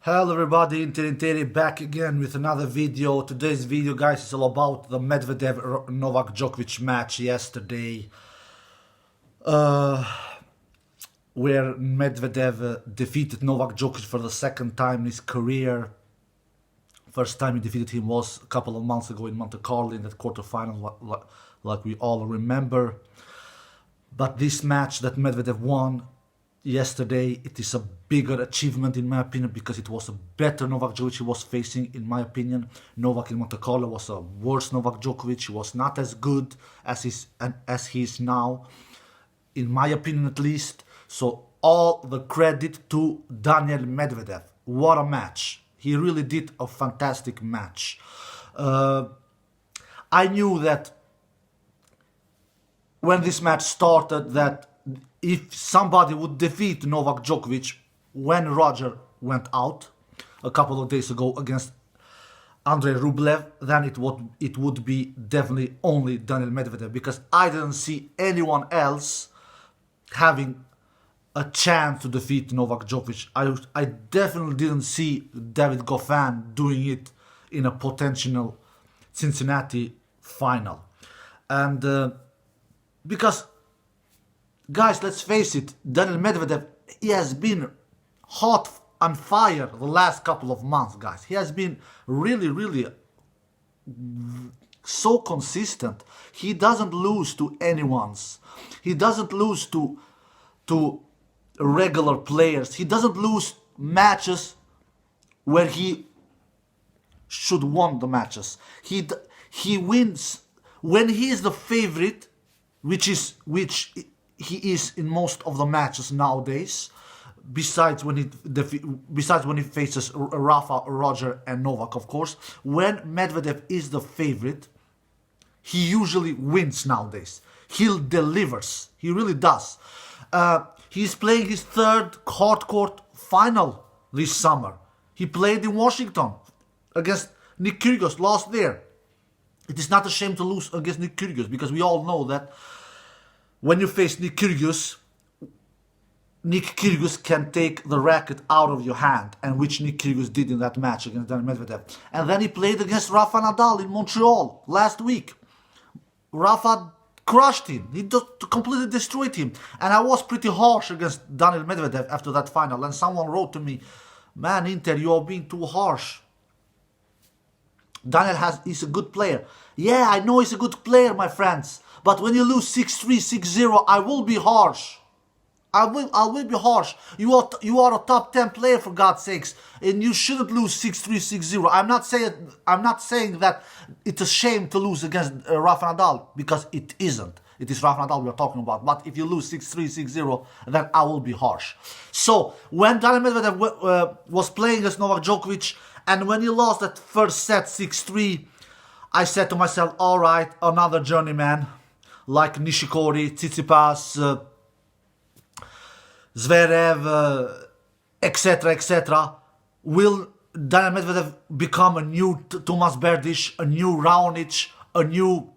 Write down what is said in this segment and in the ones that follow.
Hello everybody, Interi back again with another video. Today's video, guys, is all about the Medvedev-Novak Djokovic match yesterday, where Medvedev defeated Novak Djokovic for the second time in his career. First time he defeated him was a couple of months ago in Monte Carlo in that quarterfinal, like we all remember. But this match that Medvedev won yesterday, it is a bigger achievement in my opinion, because it was a better Novak Djokovic he was facing, in my opinion. Novak in Monte Carlo was a worse Novak Djokovic. He was not as good as he is now, in my opinion at least. So all the credit to Daniel Medvedev. What a match. He really did a fantastic match. I knew that when this match started that if somebody would defeat Novak Djokovic when Roger went out a couple of days ago against Andrei Rublev, then it would be definitely only Daniel Medvedev, because I didn't see anyone else having a chance to defeat Novak Djokovic. I definitely didn't see David Goffin doing it in a potential Cincinnati final. And because, guys, let's face it, Daniel Medvedev, he has been hot on fire the last couple of months, guys. He has been really so consistent. He doesn't lose to anyone's. He doesn't lose to regular players. He doesn't lose matches where he should won the matches. He wins when he is the favorite, which he is in most of the matches nowadays, besides when he faces Rafa, Roger and Novak, of course. When Medvedev is the favorite, he usually wins nowadays. He delivers. He really does. He's playing his third hardcourt final this summer. He played in Washington against Nick Kyrgios, lost there. It is not a shame to lose against Nick Kyrgios, because we all know that when you face Nick Kyrgios can take the racket out of your hand, and which Nick Kyrgios did in that match against Daniel Medvedev. And then he played against Rafa Nadal in Montreal last week. Rafa crushed him. He completely destroyed him. And I was pretty harsh against Daniel Medvedev after that final. And someone wrote to me, "Man, Inter, you are being too harsh. Daniel is a good player." Yeah, I know he's a good player, my friends. But when you lose 6-3, 6-0, I will be harsh. I will be harsh. You are a top 10 player, for God's sakes, and you shouldn't lose 6-3, 6-0. I'm not saying that it's a shame to lose against Rafa Nadal, because it isn't. It is Rafa Nadal we're talking about. But if you lose 6-3, 6-0, then I will be harsh. So when Daniel Medvedev was playing against Novak Djokovic, and when he lost that first set 6-3, I said to myself, all right, another journeyman like Nishikori, Tsitsipas, Zverev, etc. Will Daniel Medvedev become a new Tomas Berdych, a new Raonic, a new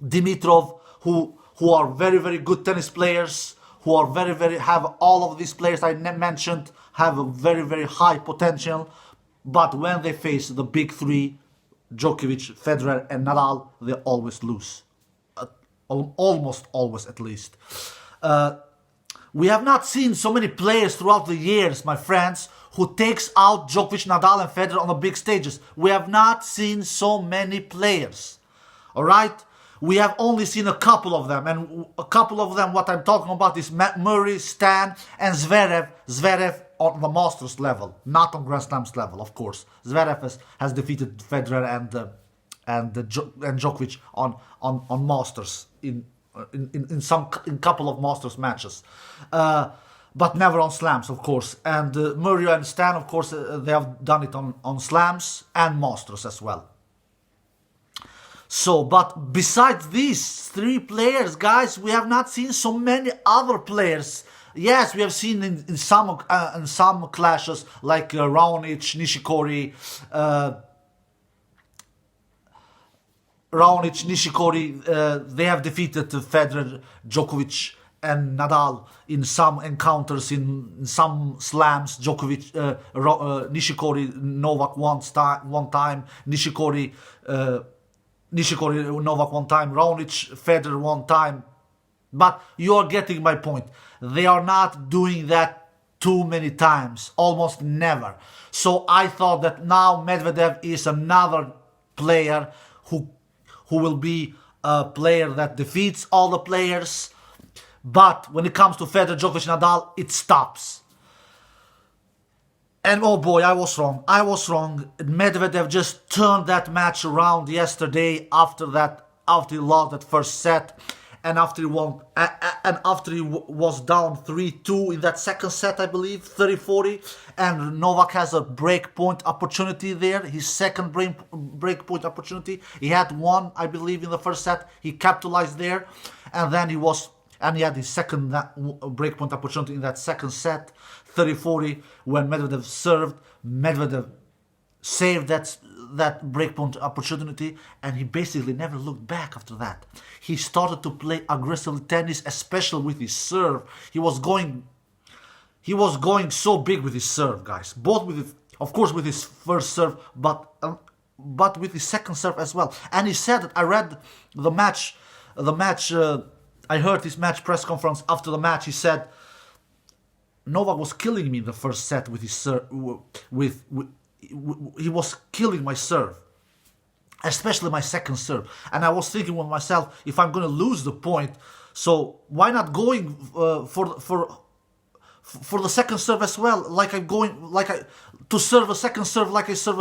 Dimitrov, who are very good tennis players, who are have all of these players I mentioned have a very high potential, but when they face the big three, Djokovic, Federer and Nadal, they always lose. Almost always, at least. We have not seen so many players throughout the years, my friends, who takes out Djokovic, Nadal and Federer on the big stages. We have not seen so many players. Alright? We have only seen a couple of them, and a couple of them, what I'm talking about is Murray, Stan and Zverev. Zverev on the Masters level, not on Grand Slams level, of course. Zverev has defeated Federer and Djokovic on Masters in couple of Masters matches, but never on Slams, of course. And Murray and Stan, of course, they have done it on Slams and Masters as well. So, but besides these three players, guys, we have not seen so many other players. Yes, we have seen in some clashes like Raonic, Nishikori, they have defeated Federer, Djokovic and Nadal in some encounters, in some slams. Djokovic, Nishikori, Novak one time, Nishikori, Novak one time, Raonic, Federer one time. But you are getting my point. They are not doing that too many times, almost never. So I thought that now Medvedev is another player who will be a player that defeats all the players. But when it comes to Federer, Djokovic, Nadal, it stops. And oh boy, I was wrong. I was wrong. Medvedev just turned that match around yesterday after he lost that first set. And after he won, and after he was down 3-2 in that second set, I believe, 30-40, and Novak has a breakpoint opportunity there, his second breakpoint opportunity. He had one, I believe, in the first set. He capitalized there, and then he had his second breakpoint opportunity in that second set, 30-40, when Medvedev served. Medvedev saved that breakpoint opportunity, and he basically never looked back after that. He started to play aggressive tennis, especially with his serve. He was going so big with his serve, guys. Both with of course with his first serve, but with his second serve as well. And he said that I read the match. I heard his match press conference after the match. He said Novak was killing me in the first set with his serve. He was killing my serve, especially my second serve. And I was thinking with myself, if I'm going to lose the point, so why not going for the second serve as well? To serve a second serve like I serve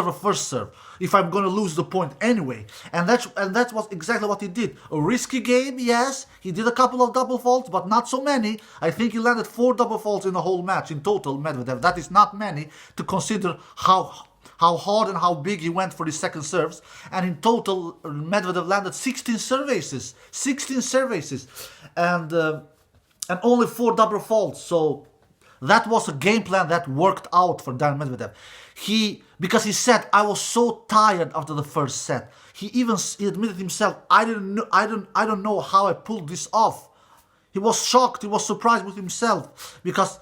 a first serve. If I'm going to lose the point anyway, and that was exactly what he did. A risky game, yes. He did a couple of double faults, but not so many. I think he landed 4 double faults in the whole match in total. Medvedev. That is not many to consider how hard and how big he went for his second serves. And in total, Medvedev landed 16 serve aces, and only 4 double faults. So that was a game plan that worked out for Dan Medvedev. Because he said, I was so tired after the first set. He admitted himself, I don't know how I pulled this off. He was shocked. He was surprised with himself, because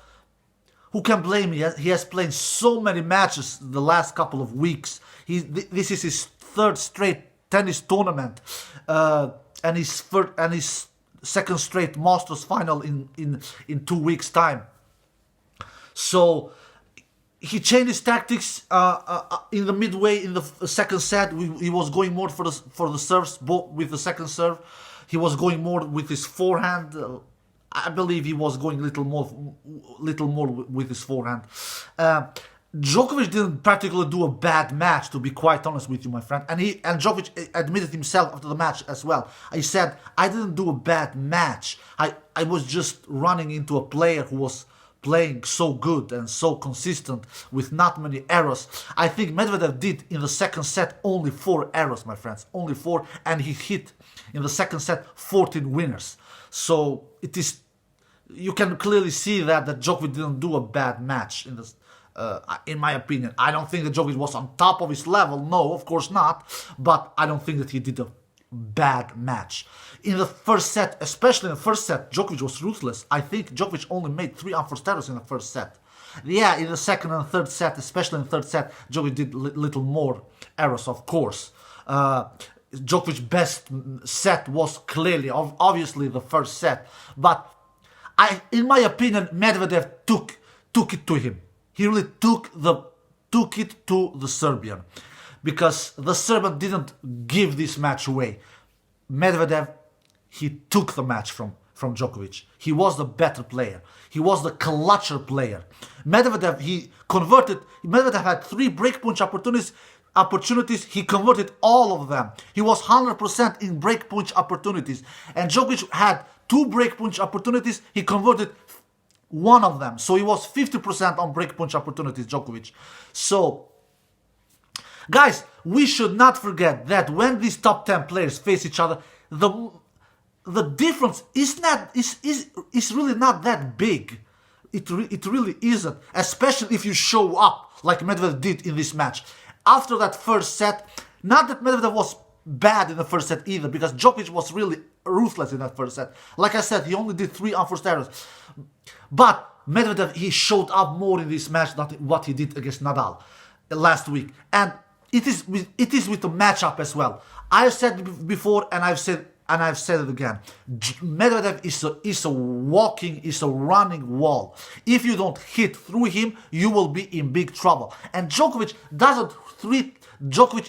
who can blame him? He has played so many matches the last couple of weeks. This is his 3rd straight tennis tournament, and his second straight Masters final in 2 weeks' time. So he changed his tactics in the midway in the second set. He was going more for the serves, both with the second serve. He was going more with his forehand. I believe he was going little more with his forehand. Djokovic didn't particularly do a bad match, to be quite honest with you, my friend. And Djokovic admitted himself after the match as well. He said, I didn't do a bad match. I was just running into a player who was playing so good and so consistent with not many errors. I think Medvedev did in the second set only 4 errors, my friends. Only 4, and he hit in the second set 14 winners. So you can clearly see that Djokovic didn't do a bad match in my opinion. I don't think that Djokovic was on top of his level. No, of course not. But I don't think that he did a bad match. In the first set, especially in the first set, Djokovic was ruthless. I think Djokovic only made 3 unforced errors in the first set. Yeah, in the second and third set, especially in the third set, Djokovic did little more errors, of course. Djokovic's best set was clearly, obviously, the first set. But in my opinion, Medvedev took it to him. He really took it to the Serbian, because the Serbian didn't give this match away. Medvedev, he took the match from Djokovic. He was the better player. He was the clutcher player. Medvedev had 3 breakpoint opportunities. He converted all of them. He was 100% in breakpoint opportunities. And Djokovic had 2 breakpoint opportunities. He converted 1 of them. So he was 50% on breakpoint opportunities, Djokovic. So, guys, we should not forget that when these top 10 players face each other, the difference is really not that big. It really isn't, especially if you show up like Medvedev did in this match. After that first set, not that Medvedev was bad in the first set either, because Djokovic was really ruthless in that first set. Like I said, he only did 3 unforced errors. But Medvedev, he showed up more in this match than what he did against Nadal last week. And it is with the matchup as well. I've said it before, and I've said it again. Medvedev is a running wall. If you don't hit through him, you will be in big trouble. And Djokovic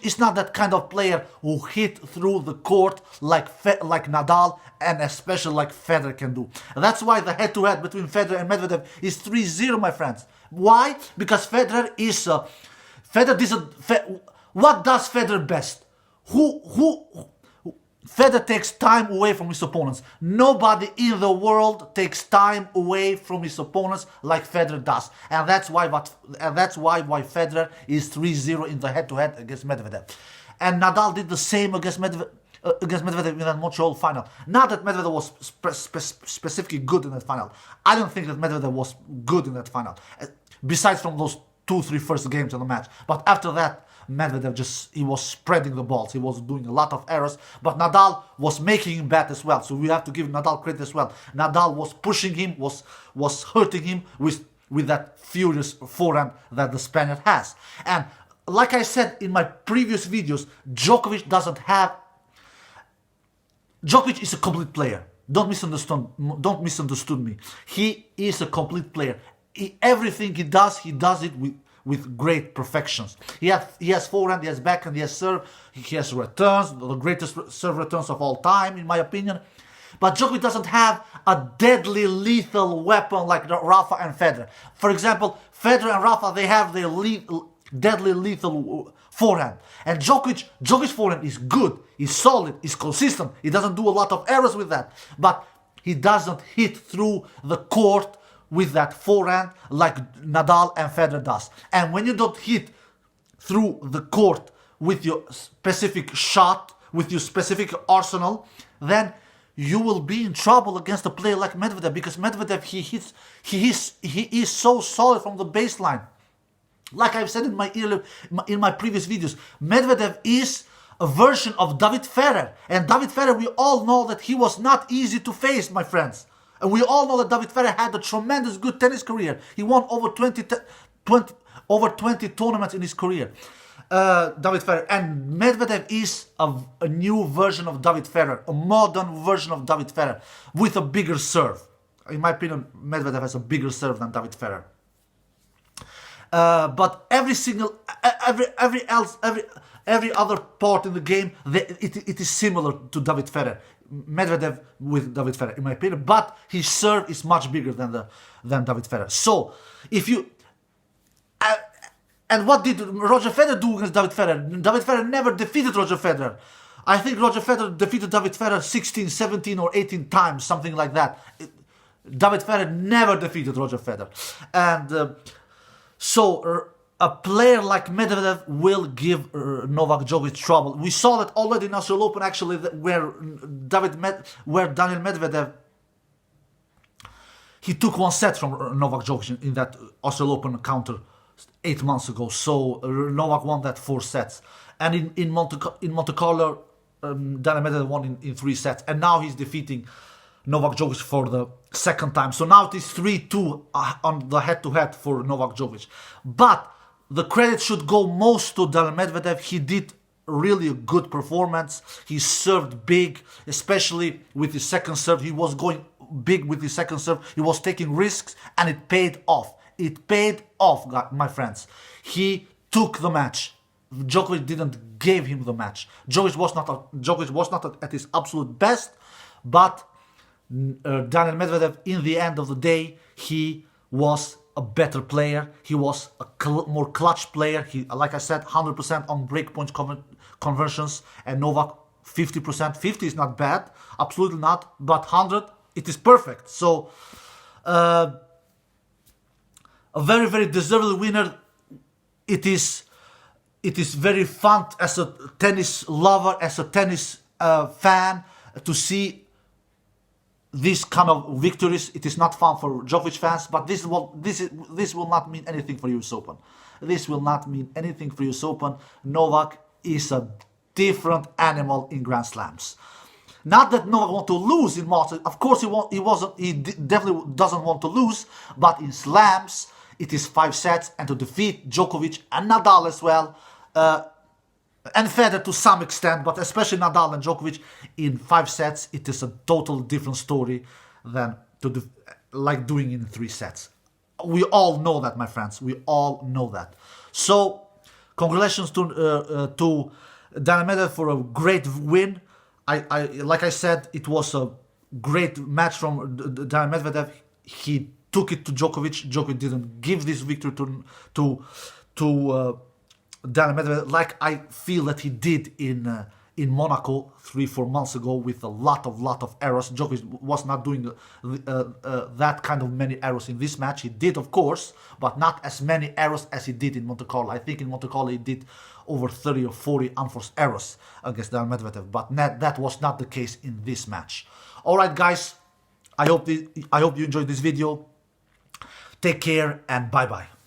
is not that kind of player who hit through the court like Nadal and especially like Federer can do. And that's why the head-to-head between Federer and Medvedev is 3-0, my friends. Why? Because Federer is what does Federer best? Federer takes time away from his opponents. Nobody in the world takes time away from his opponents like Federer does, and that's why Federer is 3-0 in the head-to-head against Medvedev. And Nadal did the same against Medvedev in that Montreal final. Not that Medvedev was specifically good in that final. I don't think that Medvedev was good in that final, besides from those 2-3 first games of the match. But after that, Medvedev he was spreading the balls. He was doing a lot of errors, but Nadal was making him bad as well. So we have to give Nadal credit as well. Nadal was pushing him, was hurting him with that furious forehand that the Spaniard has. And like I said in my previous videos, Djokovic is a complete player. Don't misunderstood me. He is a complete player. Everything he does it with great perfections. He has forehand, he has backhand, he has serve, he has returns, the greatest serve returns of all time, in my opinion. But Djokovic doesn't have a deadly lethal weapon like Rafa and Federer. For example, Federer and Rafa, they have their deadly lethal forehand. And Djokovic's forehand is good, is solid, is consistent. He doesn't do a lot of errors with that. But he doesn't hit through the court with that forehand like Nadal and Federer does. And when you don't hit through the court with your specific shot, with your specific arsenal, then you will be in trouble against a player like Medvedev, because Medvedev, he is so solid from the baseline. Like I've said in my previous videos, Medvedev is a version of David Ferrer. And David Ferrer, we all know that he was not easy to face, my friends. And we all know that David Ferrer had a tremendous good tennis career. He won over 20 tournaments in his career. David Ferrer. And Medvedev is a new version of David Ferrer, a modern version of David Ferrer with a bigger serve. In my opinion, Medvedev has a bigger serve than David Ferrer. But every other part in the game, it is similar to David Ferrer. Medvedev with David Ferrer, in my opinion, but his serve is much bigger than David Ferrer. So, if you and what did Roger Federer do against David Ferrer? David Ferrer never defeated Roger Federer. I think Roger Federer defeated David Ferrer 16, 17 or 18 times, something like that. David Ferrer never defeated Roger Federer. And so a player like Medvedev will give Novak Djokovic trouble. We saw that already in Australian Open, actually, where Daniel Medvedev, he took 1 set from Novak Djokovic in that Australian Open encounter 8 months ago. So Novak won that 4 sets. And in Monte Carlo, Daniel Medvedev won in 3 sets. And now he's defeating Novak Djokovic for the second time. So now it is 3-2 on the head-to-head for Novak Djokovic. But the credit should go most to Daniel Medvedev. He did really a good performance. He served big, especially with his second serve. He was going big with his second serve. He was taking risks, and it paid off. It paid off, my friends. He took the match. Djokovic didn't give him the match. Djokovic was not at his absolute best, but Daniel Medvedev, in the end of the day, he was a better player. He was a more clutch player. He, like I said, 100% on breakpoint conversions, and Novak 50%. 50 is not bad, absolutely not, but 100, it is perfect. So a very, very deserved winner. It is very fun as a tennis lover, as a tennis fan, to see these kind of victories. It is not fun for Djokovic fans, but this will not mean anything for US Open. This will not mean anything for US Open. Novak is a different animal in Grand Slams. Not that Novak want to lose in Masters. Of course, he definitely doesn't want to lose. But in slams, it is 5 sets, and to defeat Djokovic and Nadal as well, and Federer to some extent, but especially Nadal and Djokovic in 5 sets, it is a total different story than like doing in 3 sets. We all know that, my friends. We all know that. So, congratulations to Daniil Medvedev for a great win. Like I said, it was a great match from Daniil Medvedev. He took it to Djokovic. Djokovic didn't give this victory to Daniil Medvedev like I feel that he did in Monaco 3-4 months ago with a lot of errors. Djokovic was not doing that kind of many errors in this match. He did, of course, but not as many errors as he did in Monte Carlo. I think in Monte Carlo he did over 30 or 40 unforced errors against Daniil Medvedev, but that was not the case in this match. Alright guys, I hope you enjoyed this video. Take care and bye bye.